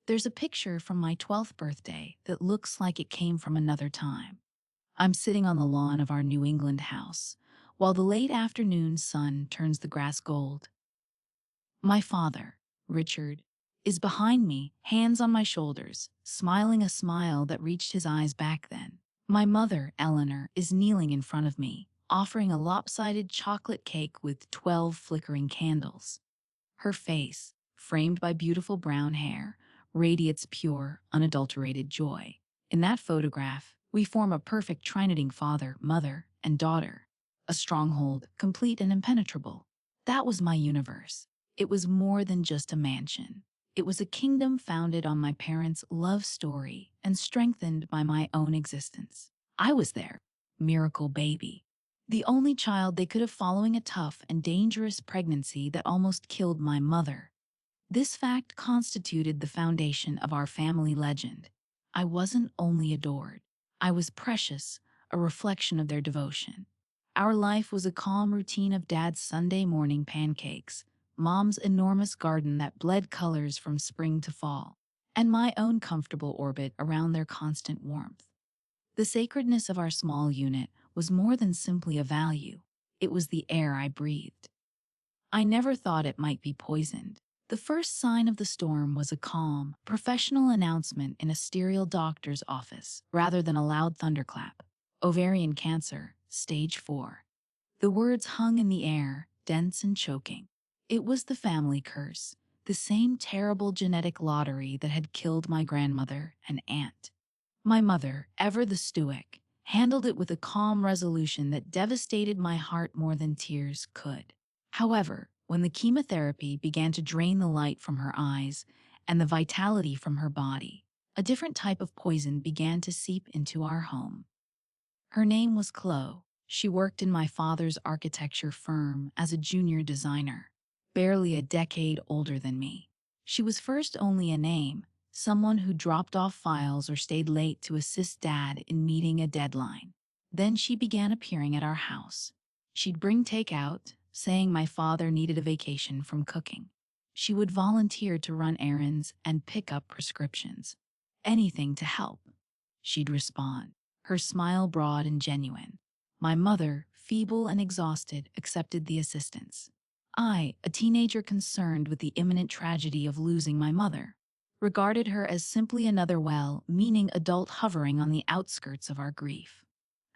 There's a picture from my 12th birthday that looks like it came from another time. I'm sitting on the lawn of our New England house, while the late afternoon sun turns the grass gold. My father, Richard, is behind me, hands on my shoulders, smiling a smile that reached his eyes back then. My mother, Eleanor, is kneeling in front of me, offering a lopsided chocolate cake with 12 flickering candles. Her face, framed by beautiful brown hair, radiates pure, unadulterated joy. In that photograph, we form a perfect trinity: father, mother, and daughter. A stronghold, complete and impenetrable. That was my universe. It was more than just a mansion. It was a kingdom founded on my parents' love story and strengthened by my own existence. I was their miracle baby, the only child they could have following a tough and dangerous pregnancy that almost killed my mother. This fact constituted the foundation of our family legend. I wasn't only adored, I was precious, a reflection of their devotion. Our life was a calm routine of Dad's Sunday morning pancakes, Mom's enormous garden that bled colors from spring to fall, and my own comfortable orbit around their constant warmth. The sacredness of our small unit was more than simply a value. It was the air I breathed. I never thought it might be poisoned. The first sign of the storm was a calm, professional announcement in a sterile doctor's office, rather than a loud thunderclap. Ovarian cancer, stage 4. The words hung in the air, dense and choking. It was the family curse, the same terrible genetic lottery that had killed my grandmother and aunt. My mother, ever the stoic, handled it with a calm resolution that devastated my heart more than tears could. However, when the chemotherapy began to drain the light from her eyes and the vitality from her body, a different type of poison began to seep into our home. Her name was Chloe. She worked in my father's architecture firm as a junior designer, barely a decade older than me. She was first only a name, someone who dropped off files or stayed late to assist Dad in meeting a deadline. Then she began appearing at our house. She'd bring takeout, saying my father needed a vacation from cooking. She would volunteer to run errands and pick up prescriptions. Anything to help. She'd respond, her smile broad and genuine. My mother, feeble and exhausted, accepted the assistance. I, a teenager concerned with the imminent tragedy of losing my mother, regarded her as simply another well-meaning adult hovering on the outskirts of our grief.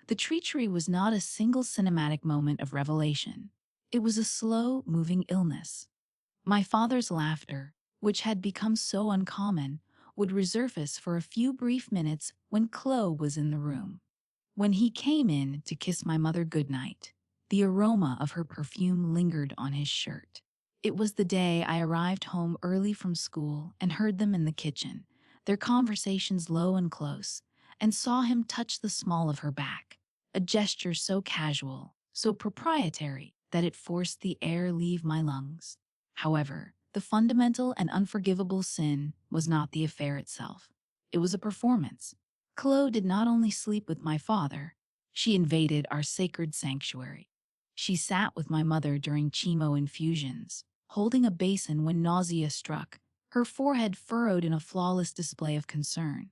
The treachery was not a single cinematic moment of revelation. It was a slow, moving illness. My father's laughter, which had become so uncommon, would resurface for a few brief minutes when Chloe was in the room. When he came in to kiss my mother goodnight, the aroma of her perfume lingered on his shirt. It was the day I arrived home early from school and heard them in the kitchen, their conversations low and close, and saw him touch the small of her back, a gesture so casual, so proprietary, that it forced the air leave my lungs. However, the fundamental and unforgivable sin was not the affair itself. It was a performance. Chloe did not only sleep with my father, she invaded our sacred sanctuary. She sat with my mother during chemo infusions, holding a basin when nausea struck, her forehead furrowed in a flawless display of concern.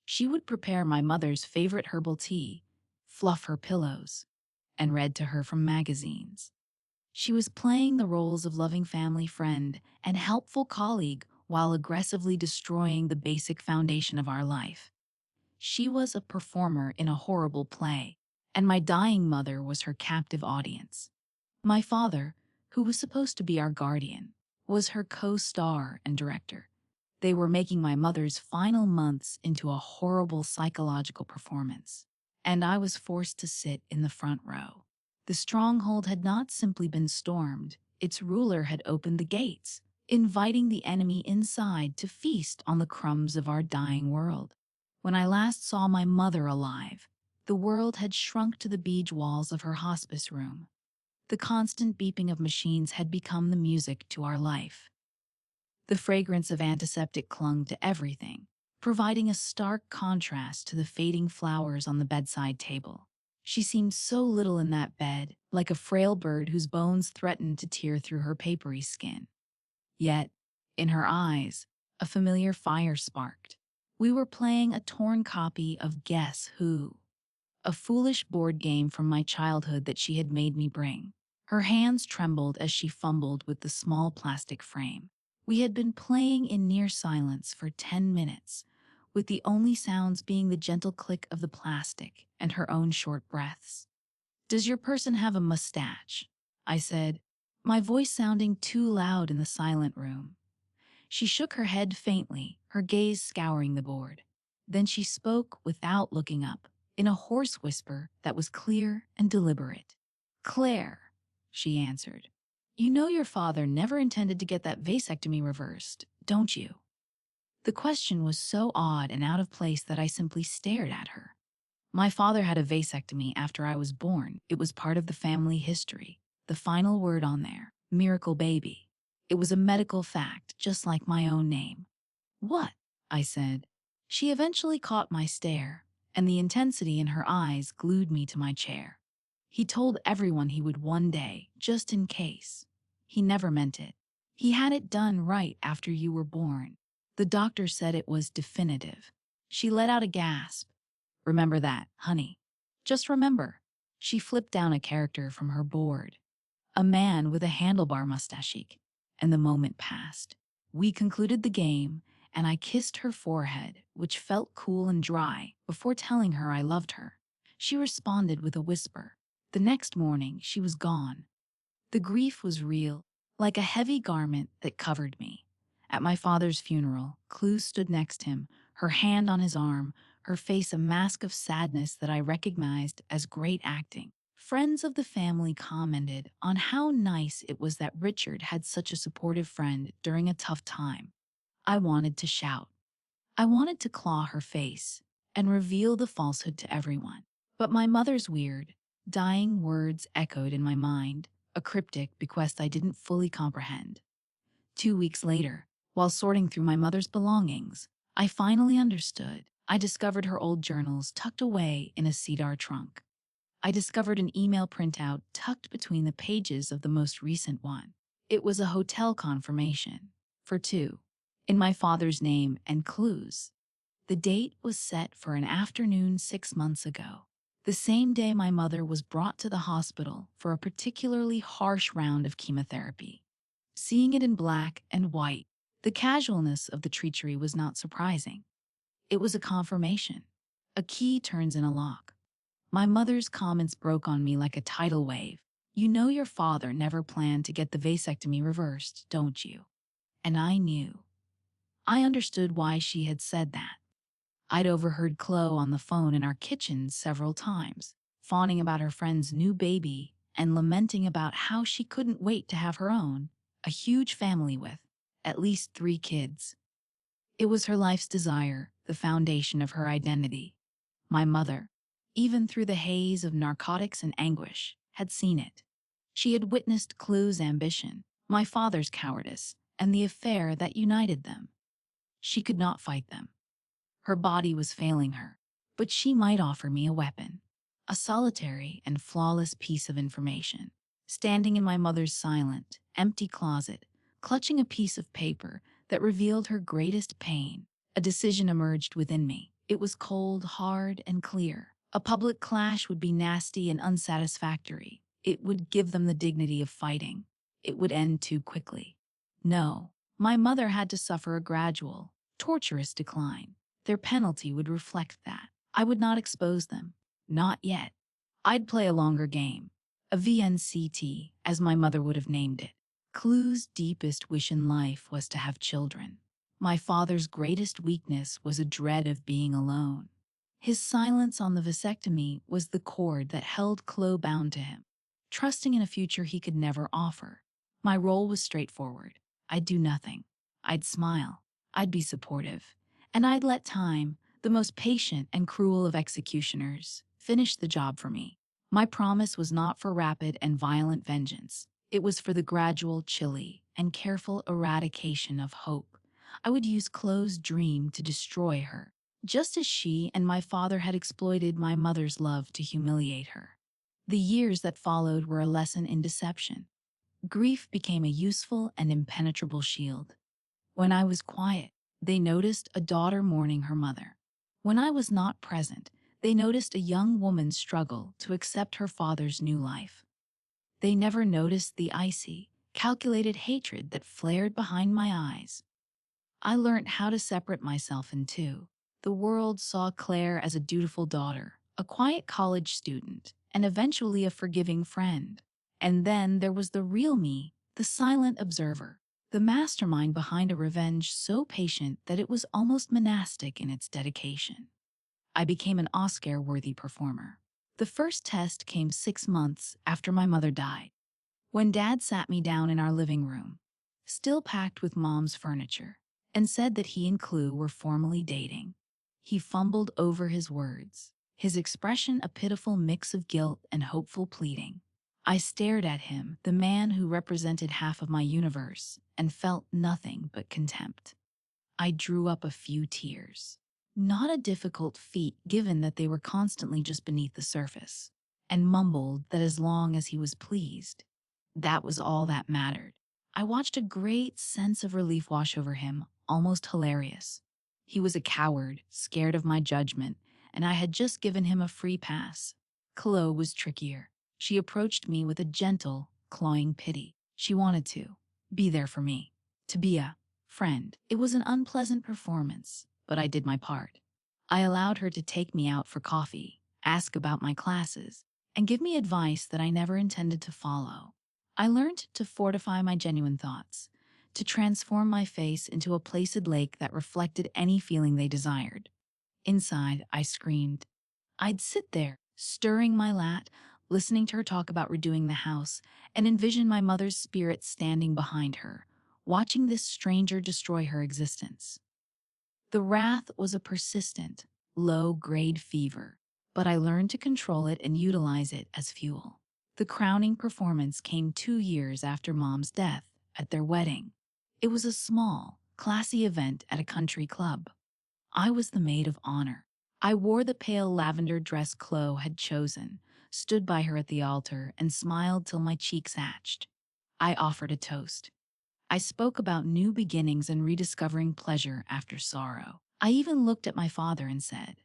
She would prepare my mother's favorite herbal tea, fluff her pillows, and read to her from magazines. She was playing the roles of loving family friend and helpful colleague while aggressively destroying the basic foundation of our life. She was a performer in a horrible play, and my dying mother was her captive audience. My father, who was supposed to be our guardian, was her co-star and director. They were making my mother's final months into a horrible psychological performance, and I was forced to sit in the front row. The stronghold had not simply been stormed, its ruler had opened the gates, inviting the enemy inside to feast on the crumbs of our dying world. When I last saw my mother alive, the world had shrunk to the beige walls of her hospice room. The constant beeping of machines had become the music to our life. The fragrance of antiseptic clung to everything, providing a stark contrast to the fading flowers on the bedside table. She seemed so little in that bed, like a frail bird whose bones threatened to tear through her papery skin. Yet, in her eyes, A familiar fire sparked. We were playing a torn copy of Guess Who, a foolish board game from my childhood that she had made me bring. Her hands trembled as she fumbled with the small plastic frame. We had been playing in near silence for 10 minutes, with the only sounds being the gentle click of the plastic and her own short breaths. "Does your person have a mustache?" I said, my voice sounding too loud in the silent room. She shook her head faintly, her gaze scouring the board. Then she spoke without looking up, in a hoarse whisper that was clear and deliberate. "Claire," she answered, "you know your father never intended to get that vasectomy reversed, don't you?" The question was so odd and out of place that I simply stared at her. My father had a vasectomy after I was born. It was part of the family history. The final word on there, miracle baby. It was a medical fact, just like my own name. "What?" I said. She eventually caught my stare, and the intensity in her eyes glued me to my chair. "He told everyone he would one day, just in case. He never meant it. He had it done right after you were born. The doctor said it was definitive." She let out a gasp. "Remember that, honey. Just remember." She flipped down a character from her board. A man with a handlebar mustache. And the moment passed. We concluded the game, and I kissed her forehead, which felt cool and dry, before telling her I loved her. She responded with a whisper. The next morning, she was gone. The grief was real, like a heavy garment that covered me. At my father's funeral, Clue stood next him, her hand on his arm, her face a mask of sadness that I recognized as great acting. Friends of the family commented on how nice it was that Richard had such a supportive friend during a tough time. I wanted to shout. I wanted to claw her face and reveal the falsehood to everyone. But my mother's weird, dying words echoed in my mind, a cryptic bequest I didn't fully comprehend. 2 weeks later, while sorting through my mother's belongings, I finally understood. I discovered her old journals tucked away in a cedar trunk. I discovered an email printout tucked between the pages of the most recent one. It was a hotel confirmation, for two, in my father's name and Clue's. The date was set for an afternoon 6 months ago, the same day my mother was brought to the hospital for a particularly harsh round of chemotherapy. Seeing it in black and white, the casualness of the treachery was not surprising. It was a confirmation. A key turns in a lock. My mother's comments broke on me like a tidal wave. "You know your father never planned to get the vasectomy reversed, don't you?" And I knew. I understood why she had said that. I'd overheard Chloe on the phone in our kitchen several times, fawning about her friend's new baby and lamenting about how she couldn't wait to have her own, a huge family with at least 3 kids. It was her life's desire, the foundation of her identity. My mother, even through the haze of narcotics and anguish, had seen it. She had witnessed Clue's ambition, my father's cowardice, and the affair that united them. She could not fight them. Her body was failing her, but she might offer me a weapon, a solitary and flawless piece of information. Standing in my mother's silent, empty closet, clutching a piece of paper that revealed her greatest pain, a decision emerged within me. It was cold, hard, and clear. A public clash would be nasty and unsatisfactory. It would give them the dignity of fighting. It would end too quickly. No, my mother had to suffer a gradual, torturous decline. Their penalty would reflect that. I would not expose them. Not yet. I'd play a longer game. A VNCT, as my mother would have named it. Clue's deepest wish in life was to have children. My father's greatest weakness was a dread of being alone. His silence on the vasectomy was the cord that held Chloe bound to him, trusting in a future he could never offer. My role was straightforward. I'd do nothing. I'd smile. I'd be supportive. And I'd let time, the most patient and cruel of executioners, finish the job for me. My promise was not for rapid and violent vengeance. It was for the gradual, chilly, and careful eradication of hope. I would use Chloe's dream to destroy her, just as she and my father had exploited my mother's love to humiliate her. The years that followed were a lesson in deception. Grief became a useful and impenetrable shield. When I was quiet, They noticed a daughter mourning her mother. When I was not present, they noticed a young woman struggle to accept her father's new life. They never noticed the icy, calculated hatred that flared behind my eyes. I learned how to separate myself in two. The world saw Claire as a dutiful daughter, a quiet college student, and eventually a forgiving friend. And then there was the real me, the silent observer, the mastermind behind a revenge so patient that it was almost monastic in its dedication. I became an Oscar-worthy performer. The first test came 6 months after my mother died, when Dad sat me down in our living room, still packed with Mom's furniture, and said that he and Clue were formally dating. He fumbled over his words, his expression a pitiful mix of guilt and hopeful pleading. I stared at him, the man who represented half of my universe, and felt nothing but contempt. I drew up a few tears. Not a difficult feat given that they were constantly just beneath the surface, and mumbled that as long as he was pleased, that was all that mattered. I watched a great sense of relief wash over him, almost hilarious. He was a coward, scared of my judgment, and I had just given him a free pass. Chloe was trickier. She approached me with a gentle, clawing pity. She wanted to be there for me, to be a friend. It was an unpleasant performance, but I did my part. I allowed her to take me out for coffee, ask about my classes, and give me advice that I never intended to follow. I learned to fortify my genuine thoughts, to transform my face into a placid lake that reflected any feeling they desired. Inside, I screamed. I'd sit there, stirring my lat, listening to her talk about redoing the house, and envision my mother's spirit standing behind her, watching this stranger destroy her existence. The wrath was a persistent, low-grade fever, but I learned to control it and utilize it as fuel. The crowning performance came 2 years after Mom's death, at their wedding. It was a small, classy event at a country club. I was the maid of honor. I wore the pale lavender dress Chloe had chosen, stood by her at the altar, and smiled till my cheeks hatched. I offered a toast. I spoke about new beginnings and rediscovering pleasure after sorrow. I even looked at my father and said,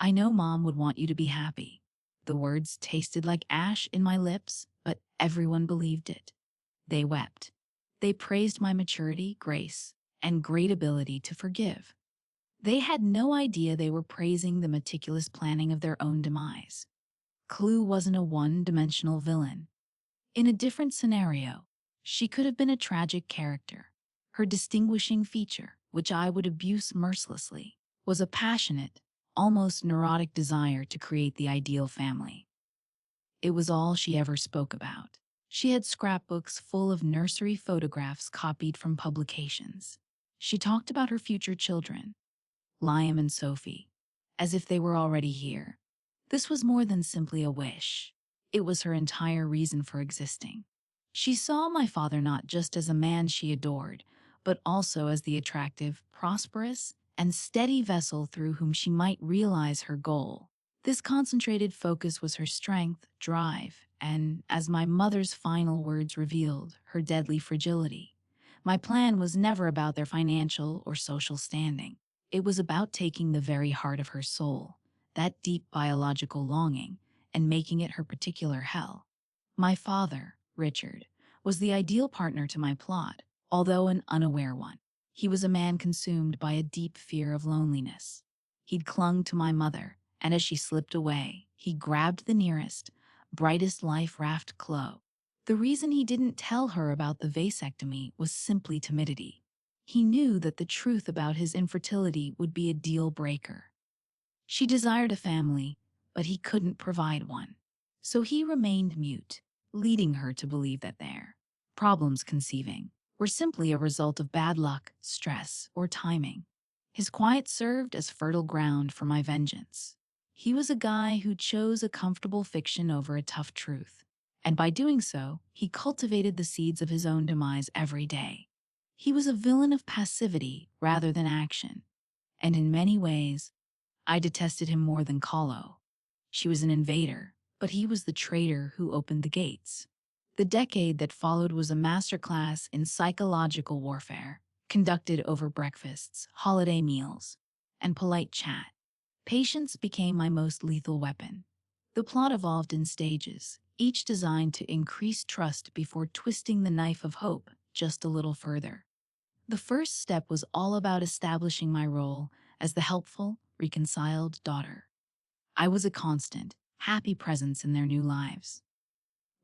I know Mom would want you to be happy. The words tasted like ash in my lips, but everyone believed it. They wept. They praised my maturity, grace, and great ability to forgive. They had no idea they were praising the meticulous planning of their own demise. Clue wasn't a one-dimensional villain. In a different scenario, she could have been a tragic character. Her distinguishing feature, which I would abuse mercilessly, was a passionate, almost neurotic desire to create the ideal family. It was all she ever spoke about. She had scrapbooks full of nursery photographs copied from publications. She talked about her future children, Liam and Sophie, as if they were already here. This was more than simply a wish. It was her entire reason for existing. She saw my father not just as a man she adored, but also as the attractive, prosperous, and steady vessel through whom she might realize her goal. This concentrated focus was her strength, drive, and, as my mother's final words revealed, her deadly fragility. My plan was never about their financial or social standing. It was about taking the very heart of her soul, that deep biological longing, and making it her particular hell. My father, Richard, was the ideal partner to my plot, although an unaware one. He was a man consumed by a deep fear of loneliness. He'd clung to my mother, and as she slipped away, he grabbed the nearest, brightest life raft Chloe. The reason he didn't tell her about the vasectomy was simply timidity. He knew that the truth about his infertility would be a deal breaker. She desired a family, but he couldn't provide one. So he remained mute, leading her to believe that their problems conceiving were simply a result of bad luck, stress, or timing. His quiet served as fertile ground for my vengeance. He was a guy who chose a comfortable fiction over a tough truth, and by doing so, he cultivated the seeds of his own demise every day. He was a villain of passivity rather than action, and in many ways, I detested him more than Kahlo. She was an invader, but he was the traitor who opened the gates. The decade that followed was a masterclass in psychological warfare, conducted over breakfasts, holiday meals, and polite chat. Patience became my most lethal weapon. The plot evolved in stages, each designed to increase trust before twisting the knife of hope just a little further. The first step was all about establishing my role as the helpful, reconciled daughter. I was a constant, happy presence in their new lives.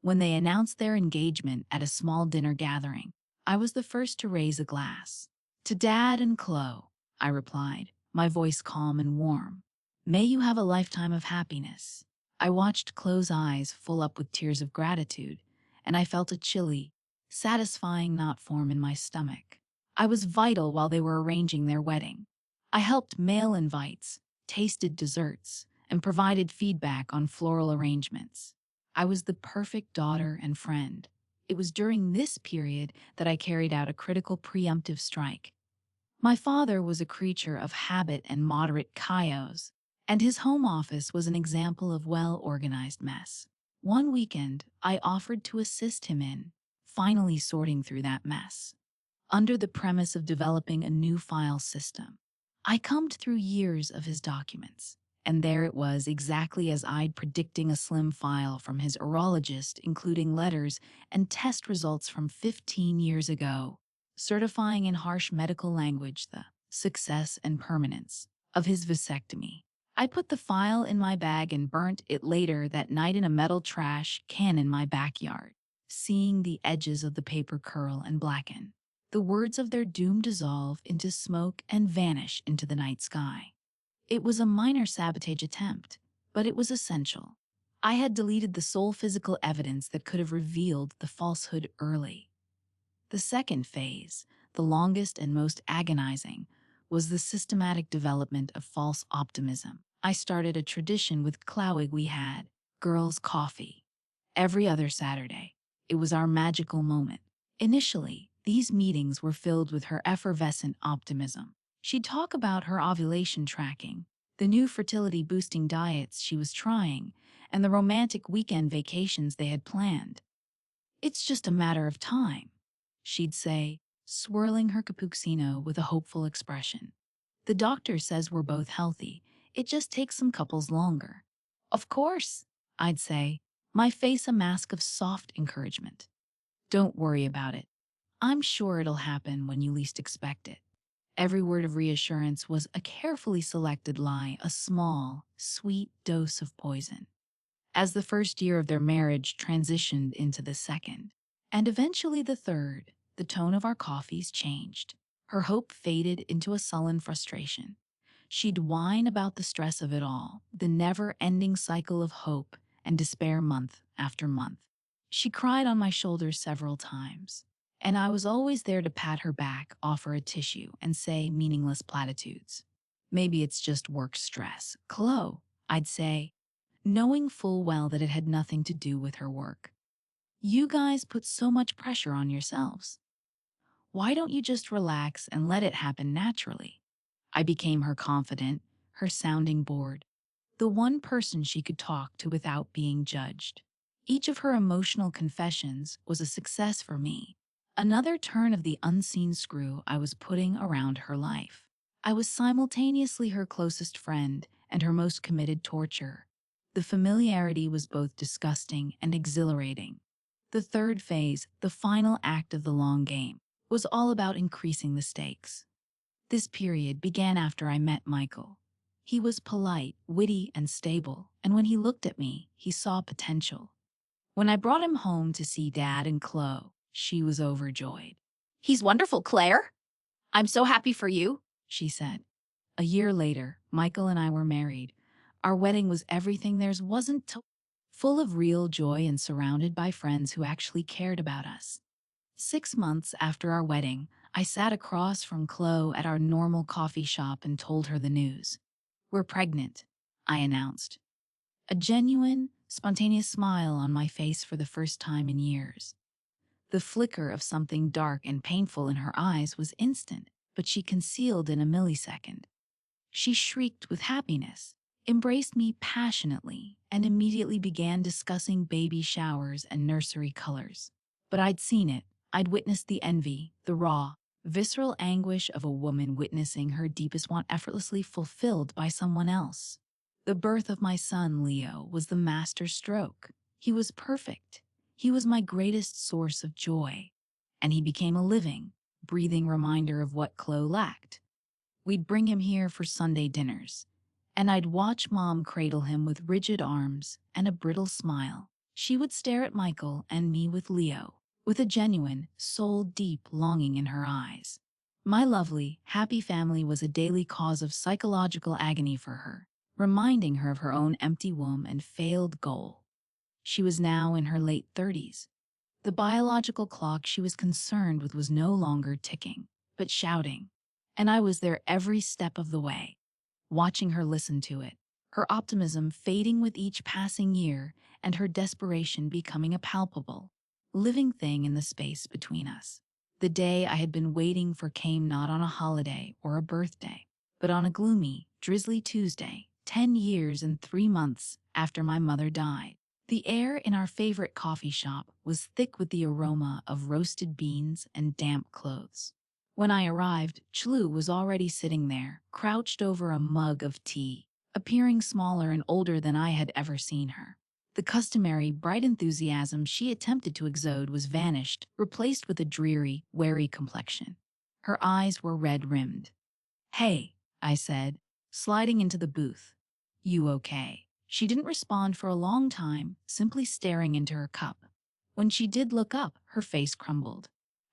When they announced their engagement at a small dinner gathering, I was the first to raise a glass. To Dad and Chloe, I replied, my voice calm and warm. May you have a lifetime of happiness. I watched Chloe's eyes full up with tears of gratitude, and I felt a chilly, satisfying knot form in my stomach. I was vital while they were arranging their wedding. I helped mail invites, tasted desserts, and provided feedback on floral arrangements. I was the perfect daughter and friend. It was during this period that I carried out a critical preemptive strike. My father was a creature of habit and moderate chaos, and his home office was an example of well-organized mess. One weekend, I offered to assist him in finally sorting through that mess, under the premise of developing a new file system. I combed through years of his documents, and there it was, exactly as I'd predicting, a slim file from his urologist, including letters and test results from 15 years ago, certifying in harsh medical language the success and permanence of his vasectomy. I put the file in my bag and burnt it later that night in a metal trash can in my backyard, seeing the edges of the paper curl and blacken. The words of their doom dissolve into smoke and vanish into the night sky. It was a minor sabotage attempt, but it was essential. I had deleted the sole physical evidence that could have revealed the falsehood early. The second phase, the longest and most agonizing, was the systematic development of false optimism. I started a tradition with Chloe. We had girls' coffee every other Saturday. It was our magical moment. Initially, these meetings were filled with her effervescent optimism. She'd talk about her ovulation tracking, the new fertility-boosting diets she was trying, and the romantic weekend vacations they had planned. "It's just a matter of time," she'd say, swirling her cappuccino with a hopeful expression. "The doctor says we're both healthy. It just takes some couples longer." "Of course," I'd say, my face a mask of soft encouragement. "Don't worry about it. I'm sure it'll happen when you least expect it." Every word of reassurance was a carefully selected lie, a small, sweet dose of poison. As the first year of their marriage transitioned into the second, and eventually the third, the tone of our coffees changed. Her hope faded into a sullen frustration. She'd whine about the stress of it all, the never-ending cycle of hope and despair month after month. She cried on my shoulder several times, and I was always there to pat her back, offer a tissue, and say meaningless platitudes. "Maybe it's just work stress, Chloe," I'd say, knowing full well that it had nothing to do with her work. "You guys put so much pressure on yourselves. Why don't you just relax and let it happen naturally?" I became her confidant, her sounding board, the one person she could talk to without being judged. Each of her emotional confessions was a success for me, another turn of the unseen screw I was putting around her life. I was simultaneously her closest friend and her most committed torturer. The familiarity was both disgusting and exhilarating. The third phase, the final act of the long game, was all about increasing the stakes. This period began after I met Michael. He was polite, witty, and stable, and when he looked at me, he saw potential. When I brought him home to see Dad and Chloe, she was overjoyed. "He's wonderful, Claire. I'm so happy for you," she said. A year later, Michael and I were married. Our wedding was everything theirs wasn't, full of real joy and surrounded by friends who actually cared about us. 6 months after our wedding, I sat across from Chloe at our normal coffee shop and told her the news. "We're pregnant," I announced. A genuine, spontaneous smile on my face for the first time in years. The flicker of something dark and painful in her eyes was instant, but she concealed in a millisecond. She shrieked with happiness, embraced me passionately, and immediately began discussing baby showers and nursery colors. But I'd seen it. I'd witnessed the envy, the raw, Visceral anguish of a woman witnessing her deepest want effortlessly fulfilled by someone else. The birth of my son, Leo, was the master stroke. He was perfect. He was my greatest source of joy. And he became a living, breathing reminder of what Chloe lacked. We'd bring him here for Sunday dinners, and I'd watch Mom cradle him with rigid arms and a brittle smile. She would stare at Michael and me with Leo, with a genuine, soul-deep longing in her eyes. My lovely, happy family was a daily cause of psychological agony for her, reminding her of her own empty womb and failed goal. She was now in her late 30s. The biological clock she was concerned with was no longer ticking, but shouting, and I was there every step of the way, watching her listen to it, her optimism fading with each passing year and her desperation becoming a palpable, living thing in the space between us. The day I had been waiting for came not on a holiday or a birthday, but on a gloomy, drizzly Tuesday, 10 years and 3 months after my mother died. The air in our favorite coffee shop was thick with the aroma of roasted beans and damp clothes. When I arrived, Chlu was already sitting there, crouched over a mug of tea, appearing smaller and older than I had ever seen her. The customary bright enthusiasm she attempted to exude was vanished, replaced with a dreary, wary complexion. Her eyes were red-rimmed. "Hey," I said, sliding into the booth. "You okay?" She didn't respond for a long time, simply staring into her cup. When she did look up, her face crumbled.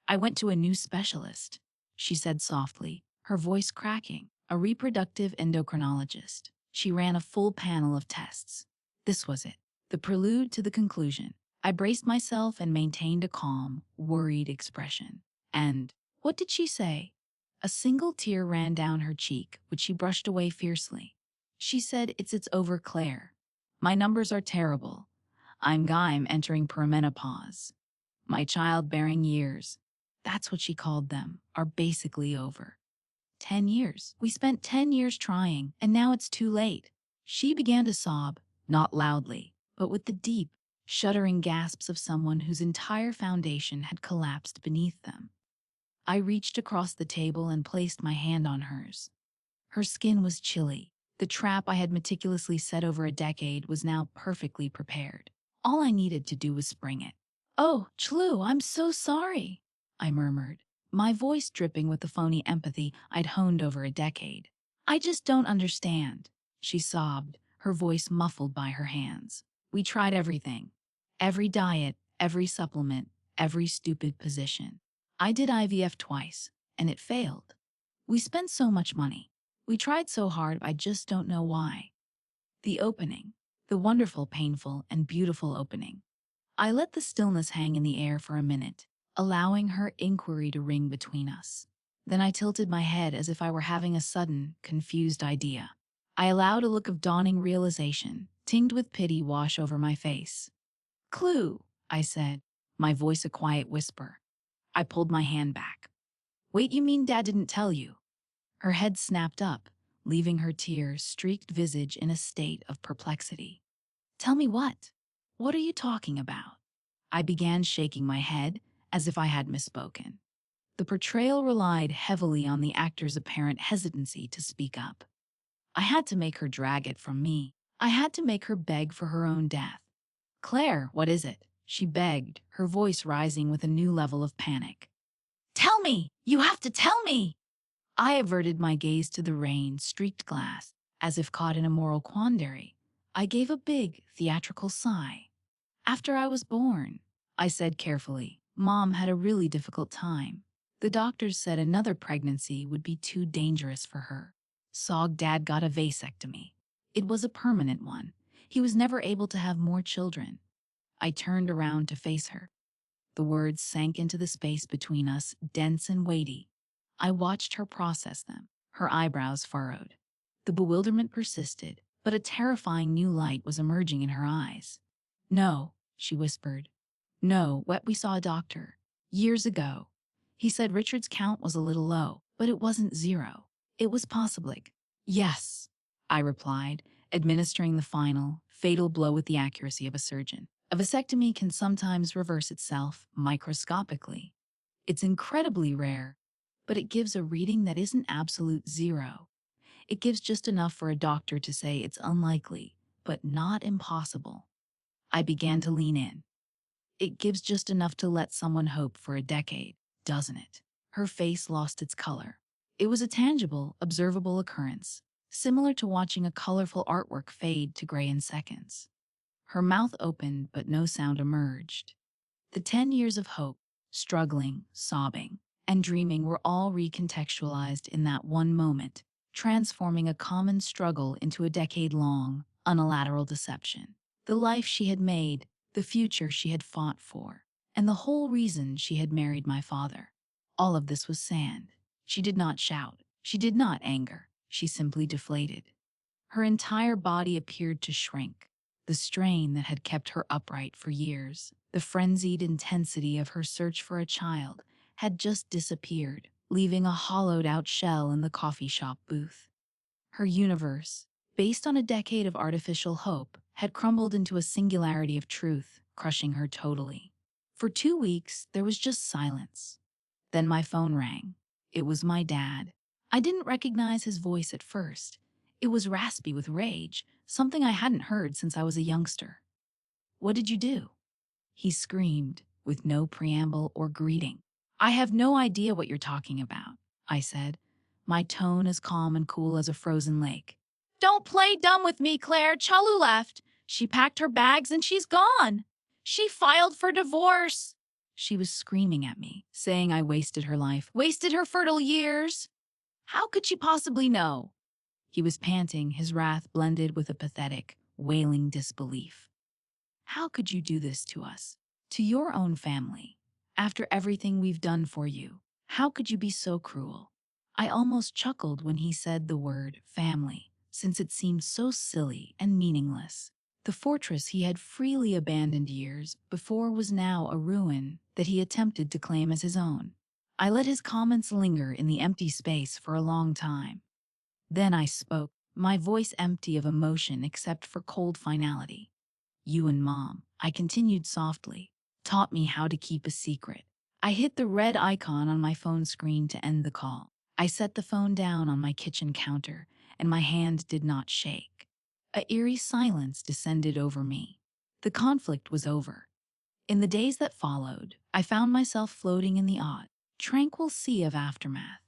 "I went to a new specialist," she said softly, her voice cracking. "A reproductive endocrinologist. She ran a full panel of tests. This was it, the prelude to the conclusion." I braced myself and maintained a calm, worried expression. "And what did she say?" A single tear ran down her cheek, which she brushed away fiercely. "She said it's over, Claire. My numbers are terrible. I'm entering perimenopause. My childbearing years," that's what she called them, "are basically over." 10 years. We spent 10 years trying, and now it's too late. She began to sob, not loudly, but with the deep, shuddering gasps of someone whose entire foundation had collapsed beneath them. I reached across the table and placed my hand on hers. Her skin was chilly. The trap I had meticulously set over a decade was now perfectly prepared. All I needed to do was spring it. "Oh, Chlu, I'm so sorry," I murmured, my voice dripping with the phony empathy I'd honed over a decade. "I just don't understand," she sobbed, her voice muffled by her hands. "We tried everything. Every diet, every supplement, every stupid position. I did IVF twice, and it failed. We spent so much money. We tried so hard, I just don't know why." The opening. The wonderful, painful, and beautiful opening. I let the stillness hang in the air for a minute, allowing her inquiry to ring between us. Then I tilted my head as if I were having a sudden, confused idea. I allowed a look of dawning realization, tinged with pity, wash over my face. "Clue," I said, my voice a quiet whisper. I pulled my hand back. "Wait, you mean Dad didn't tell you?" Her head snapped up, leaving her tear-streaked visage in a state of perplexity. "Tell me what? What are you talking about?" I began, shaking my head, as if I had misspoken. The portrayal relied heavily on the actor's apparent hesitancy to speak up. I had to make her drag it from me. I had to make her beg for her own death. "Claire, what is it?" she begged, her voice rising with a new level of panic. "Tell me! You have to tell me!" I averted my gaze to the rain-streaked glass, as if caught in a moral quandary. I gave a big, theatrical sigh. "After I was born," I said carefully, "Mom had a really difficult time. The doctors said another pregnancy would be too dangerous for her. So Dad got a vasectomy. It was a permanent one. He was never able to have more children." I turned around to face her. The words sank into the space between us, dense and weighty. I watched her process them, her eyebrows furrowed. The bewilderment persisted, but a terrifying new light was emerging in her eyes. "No," she whispered. "No, we saw a doctor. Years ago. He said Richard's count was a little low, but it wasn't zero. It was possible." "Yes," I replied, administering the final, fatal blow with the accuracy of a surgeon. "A vasectomy can sometimes reverse itself microscopically. It's incredibly rare, but it gives a reading that isn't absolute zero. It gives just enough for a doctor to say it's unlikely, but not impossible. I began to lean in. It gives just enough to let someone hope for a decade, doesn't it? Her face lost its color. It was a tangible, observable occurrence, similar to watching a colorful artwork fade to gray in seconds. Her mouth opened, but no sound emerged. The 10 years of hope, struggling, sobbing, and dreaming were all recontextualized in that one moment, transforming a common struggle into a decade-long, unilateral deception. The life she had made, the future she had fought for, and the whole reason she had married my father. All of this was sand. She did not shout. She did not anger. She simply deflated. Her entire body appeared to shrink. The strain that had kept her upright for years, the frenzied intensity of her search for a child, had just disappeared, leaving a hollowed-out shell in the coffee shop booth. Her universe, based on a decade of artificial hope, had crumbled into a singularity of truth, crushing her totally. For 2 weeks, there was just silence. Then my phone rang. It was my dad. I didn't recognize his voice at first. It was raspy with rage, something I hadn't heard since I was a youngster. "What did you do?" he screamed, with no preamble or greeting. "I have no idea what you're talking about," I said, my tone as calm and cool as a frozen lake. "Don't play dumb with me, Claire. Chalu left. She packed her bags and she's gone. She filed for divorce." She was screaming at me, saying I wasted her life, wasted her fertile years. How could she possibly know? He was panting, his wrath blended with a pathetic, wailing disbelief. "How could you do this to us? To your own family? After everything we've done for you? How could you be so cruel?" I almost chuckled when he said the word family, since it seemed so silly and meaningless. The fortress he had freely abandoned years before was now a ruin that he attempted to claim as his own. I let his comments linger in the empty space for a long time. Then I spoke, my voice empty of emotion except for cold finality. "You and Mom," I continued softly, "taught me how to keep a secret." I hit the red icon on my phone screen to end the call. I set the phone down on my kitchen counter, and my hand did not shake. A eerie silence descended over me. The conflict was over. In the days that followed, I found myself floating in the odd, tranquil sea of aftermath.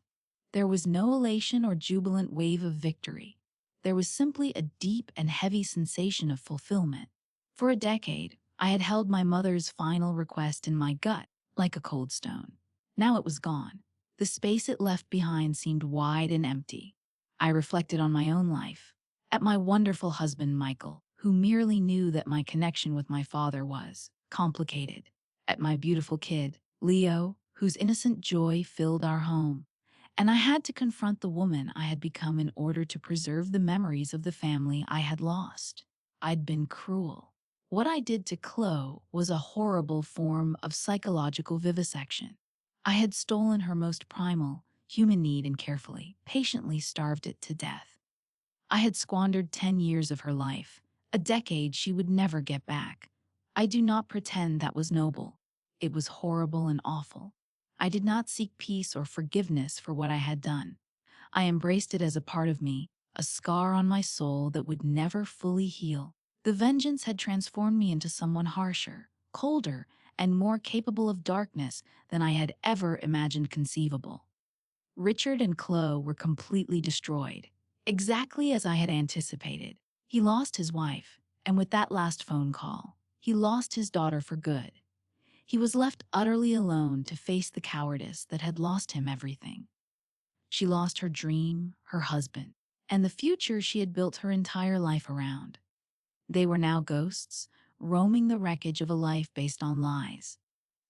There was no elation or jubilant wave of victory. There was simply a deep and heavy sensation of fulfillment. For a decade, I had held my mother's final request in my gut, like a cold stone. Now it was gone. The space it left behind seemed wide and empty. I reflected on my own life, at my wonderful husband, Michael, who merely knew that my connection with my father was complicated, at my beautiful kid, Leo, whose innocent joy filled our home. And I had to confront the woman I had become in order to preserve the memories of the family I had lost. I'd been cruel. What I did to Chloe was a horrible form of psychological vivisection. I had stolen her most primal, human need and carefully, patiently starved it to death. I had squandered 10 years of her life, a decade she would never get back. I do not pretend that was noble. It was horrible and awful. I did not seek peace or forgiveness for what I had done. I embraced it as a part of me, a scar on my soul that would never fully heal. The vengeance had transformed me into someone harsher, colder, and more capable of darkness than I had ever imagined conceivable. Richard and Chloe were completely destroyed, exactly as I had anticipated. He lost his wife, and with that last phone call, he lost his daughter for good. He was left utterly alone to face the cowardice that had lost him everything. She lost her dream, her husband, and the future she had built her entire life around. They were now ghosts, roaming the wreckage of a life based on lies.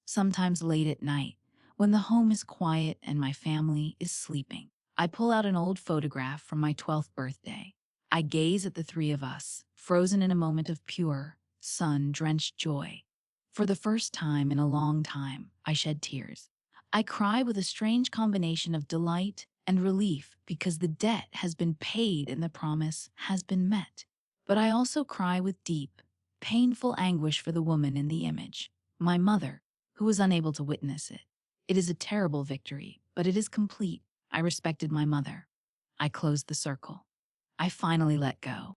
Sometimes late at night, when the home is quiet and my family is sleeping, I pull out an old photograph from my 12th birthday. I gaze at the three of us, frozen in a moment of pure, sun-drenched joy. For the first time in a long time, I shed tears. I cry with a strange combination of delight and relief because the debt has been paid and the promise has been met. But I also cry with deep, painful anguish for the woman in the image, my mother, who was unable to witness it. It is a terrible victory, but it is complete. I respected my mother. I closed the circle. I finally let go.